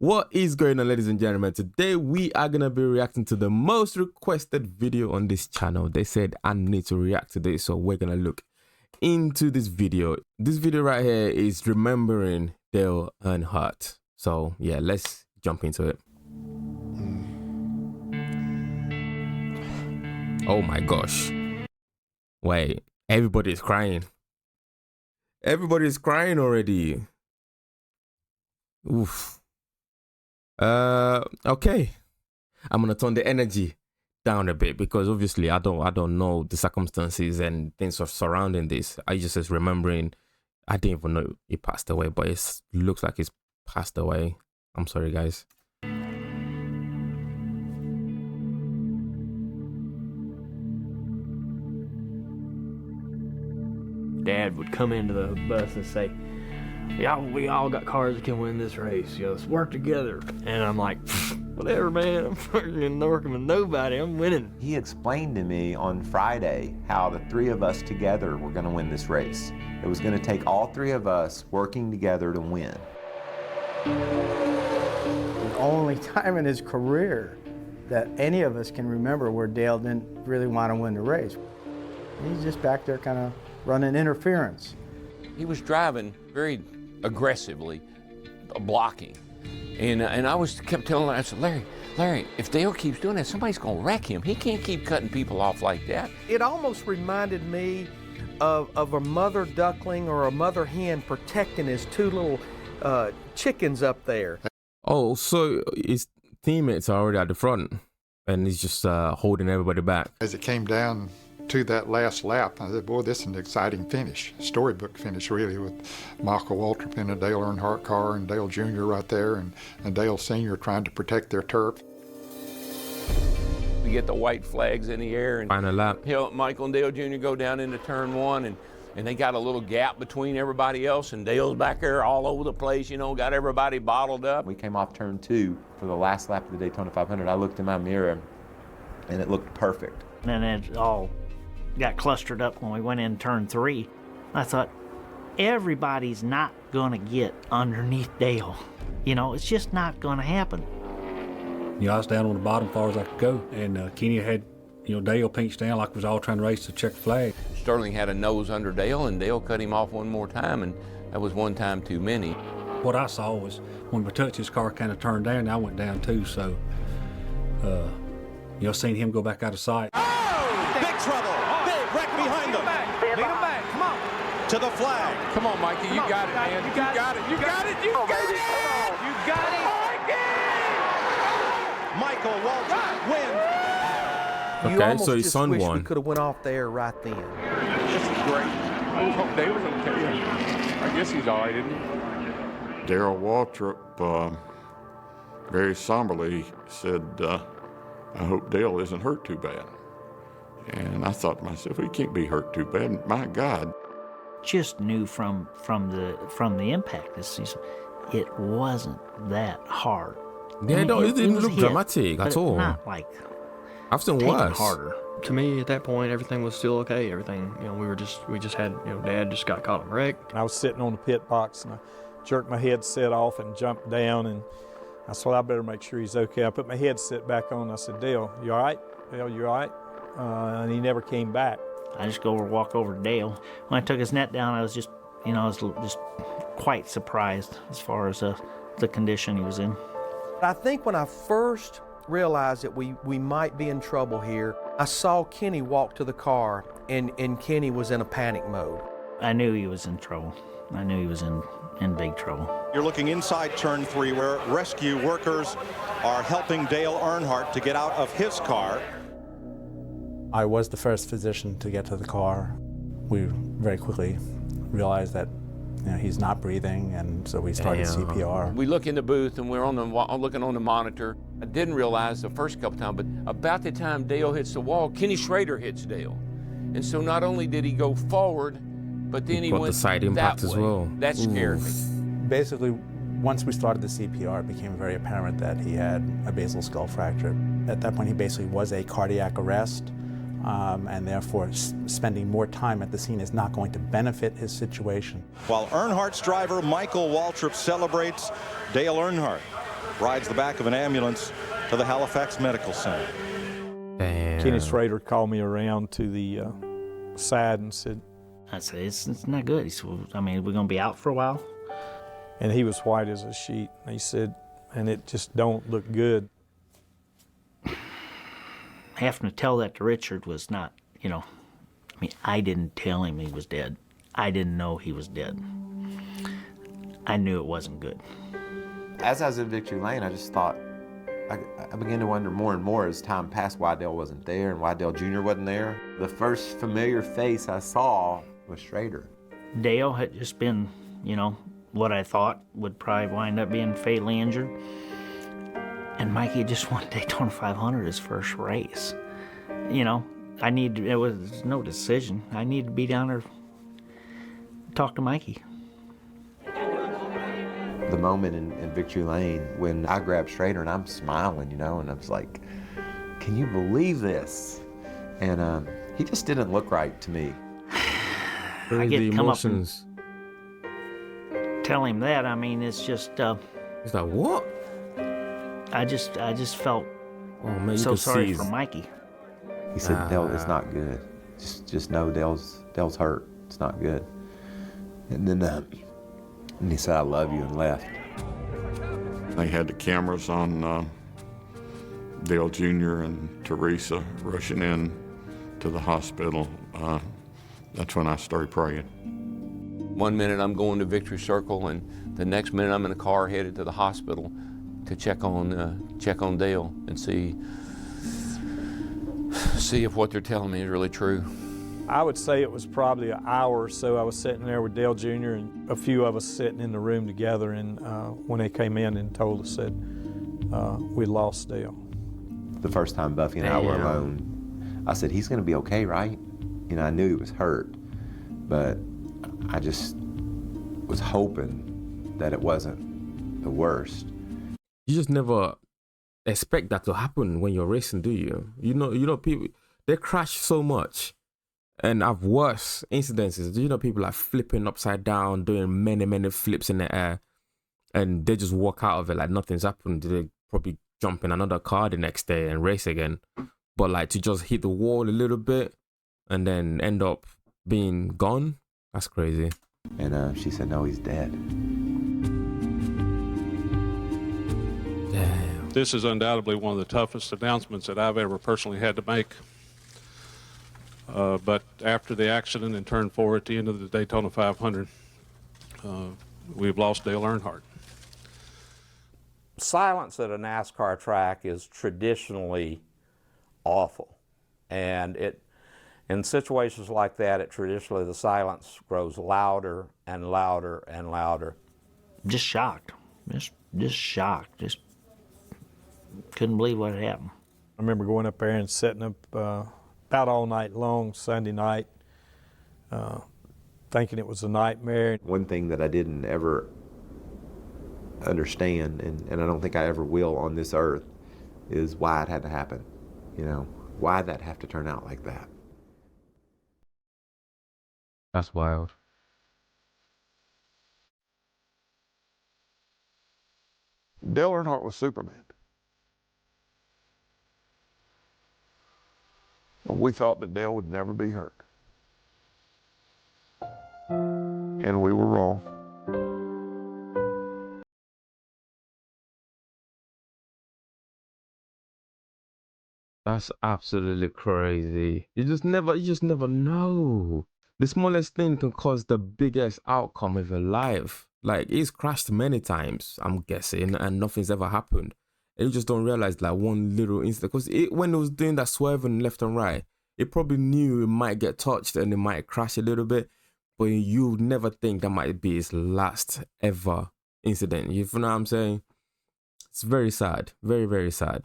What is going on, ladies and gentlemen? Today we are gonna be reacting to the most requested video on this channel. They said I need to react to this, so we're gonna look into this video. This video right here is remembering Dale Earnhardt. So yeah, let's jump into it. Oh my gosh. Wait, everybody's crying. Everybody's crying already. Oof. Okay. I'm gonna turn the energy down a bit because obviously I don't know the circumstances and things surrounding this. I just remembering I didn't even know he passed away, but it looks like he's passed away. I'm sorry, guys. Dad would come into the bus and say, "Yeah, we all got cars that can win this race. You know, let's work together." And I'm like, whatever, man. I'm not working with nobody. I'm winning. He explained to me on Friday how the three of us together were going to win this race. It was going to take all three of us working together to win. The only time in his career that any of us can remember where Dale didn't really want to win the race. He's just back there kind of running interference. He was driving very aggressively, blocking. And I kept telling him, I said, Larry, if Dale keeps doing that, somebody's gonna wreck him. He can't keep cutting people off like that. It almost reminded me of a mother duckling or a mother hen protecting his two little chickens up there. Oh, so his teammates are already at the front and he's just holding everybody back. As it came down to that last lap, I said, boy, this is an exciting finish, storybook finish really, with Michael Waltrip in a Dale Earnhardt car and Dale Jr. right there and Dale Sr. trying to protect their turf. We get the white flags in the air and final lap. Michael and Dale Jr. go down into turn one and they got a little gap between everybody else and Dale's back there all over the place, you know, got everybody bottled up. We came off turn 2 for the last lap of the Daytona 500. I looked in my mirror and it looked perfect. And then it all got clustered up when we went in turn 3. I thought, everybody's not gonna get underneath Dale. You know, it's just not gonna happen. You know, I was down on the bottom as far as I could go, and Kenny had, you know, Dale pinched down like we was all trying to race the check flag. Sterling had a nose under Dale, and Dale cut him off one more time, and that was one time too many. What I saw was when his car kind of turned down, I went down too, so, you know, seeing him go back out of sight. Oh, big trouble. Wreck behind them. Lead him back, come on. To the flag. Come on, Mikey, you got it, man. You got it. You got it. You got it. You got it. Michael Waltrip wins. You Okay, almost so his just son wish won. we could have went off there right then. This is great. I hope Dale was okay. I guess he's all right, isn't he? Darrell Waltrip very somberly said, I hope Dale isn't hurt too bad. And I thought to myself, he can't be hurt too bad. My God. Just knew from the impact this season, it wasn't that hard. Yeah, I mean, no, it didn't look hit, dramatic but at all. Not like I've seen taken worse. harder. To me, at that point, everything was still okay. Everything, you know, we just had, you know, Dad just got caught in a wreck. I was sitting on the pit box and I jerked my headset off and jumped down, and I said, well, I better make sure he's okay. I put my headset back on. I said, Dale, you all right? Dale, you all right? And he never came back. I just walk over to Dale. When I took his net down, I was just, you know, I was just quite surprised as far as the condition he was in. I think when I first realized that we might be in trouble here, I saw Kenny walk to the car, and Kenny was in a panic mode. I knew he was in trouble. I knew he was in big trouble. You're looking inside turn 3 where rescue workers are helping Dale Earnhardt to get out of his car. I was the first physician to get to the car. We very quickly realized that, you know, he's not breathing, and so we started CPR. We look in the booth and we're looking on the monitor. I didn't realize the first couple times, but about the time Dale hits the wall, Kenny Schrader hits Dale. And so not only did he go forward, but then he went the side impact that as way. well. That scared me. Basically, once we started the CPR, it became very apparent that he had a basal skull fracture. At that point, he basically was a cardiac arrest. And therefore spending more time at the scene is not going to benefit his situation. While Earnhardt's driver Michael Waltrip celebrates Dale Earnhardt. rides the back of an ambulance to the Halifax Medical Center. Damn. Kenny Schrader called me around to the side and said, I said, it's not good. He said, well, I mean, we're going to be out for a while? and he was white as a sheet. And he said, and it just don't look good. Having to tell that to Richard was not, you know, I mean, I didn't tell him he was dead. I didn't know he was dead. I knew it wasn't good. As I was in Victory Lane, I just thought, I began to wonder more and more as time passed why Dale wasn't there and why Dale Jr. wasn't there. The first familiar face I saw was Schrader. Dale had just been, you know, what I thought would probably wind up being fatally injured. And Mikey just won Daytona 500 his first race. You know, it was no decision. I needed to be down there, talk to Mikey. The moment in Victory Lane when I grabbed Schrader and I'm smiling, you know, and I was like, can you believe this? And he just didn't look right to me. I get the to come up and emotions. tell him that. I mean, it's just, It's like, what? I just felt Oh man, you so could sorry see for Mikey. He said, Dale, it's not good. Just know Dale's hurt. It's not good. And then and he said, I love you, and left. They had the cameras on Dale Jr. and Teresa rushing in to the hospital. That's when I started praying. One minute I'm going to Victory Circle, and the next minute I'm in a car headed to the hospital to check on Dale and see if what they're telling me is really true. I would say it was probably an hour or so. I was sitting there with Dale Jr. and a few of us sitting in the room together, and when they came in and told us that we lost Dale. The first time Buffy and I were alone, I said, he's gonna be okay, right? You know, I knew he was hurt, but I just was hoping that it wasn't the worst. You just never expect that to happen when you're racing, do you? You know, people, they crash so much. And I've worse incidences. You know, people like flipping upside down, doing many flips in the air, and they just walk out of it like nothing's happened. They probably jump in another car the next day and race again. But like to just hit the wall a little bit and then end up being gone, that's crazy. And she said, no, he's dead. Damn. This is undoubtedly one of the toughest announcements that I've ever personally had to make. But after the accident in turn 4 at the end of the Daytona 500, we've lost Dale Earnhardt. Silence at a NASCAR track is traditionally awful. And in situations like that, traditionally the silence grows louder and louder and louder. Just shocked. Just shocked. Just couldn't believe what had happened. I remember going up there and setting up about all night long Sunday night, thinking it was a nightmare. One thing that I didn't ever understand, and I don't think I ever will on this earth, is why it had to happen. You know, why that have to turn out like that. That's wild. Dale Earnhardt was Superman. We thought that Dale would never be hurt. And we were wrong. That's absolutely crazy. You just never know. The smallest thing can cause the biggest outcome of your life. Like, he's crashed many times, I'm guessing, and nothing's ever happened. And you just don't realize like one little incident. Because when it was doing that swerving left and right, it probably knew it might get touched and it might crash a little bit. But you would never think that might be his last ever incident. You know what I'm saying? It's very sad. Very, very sad.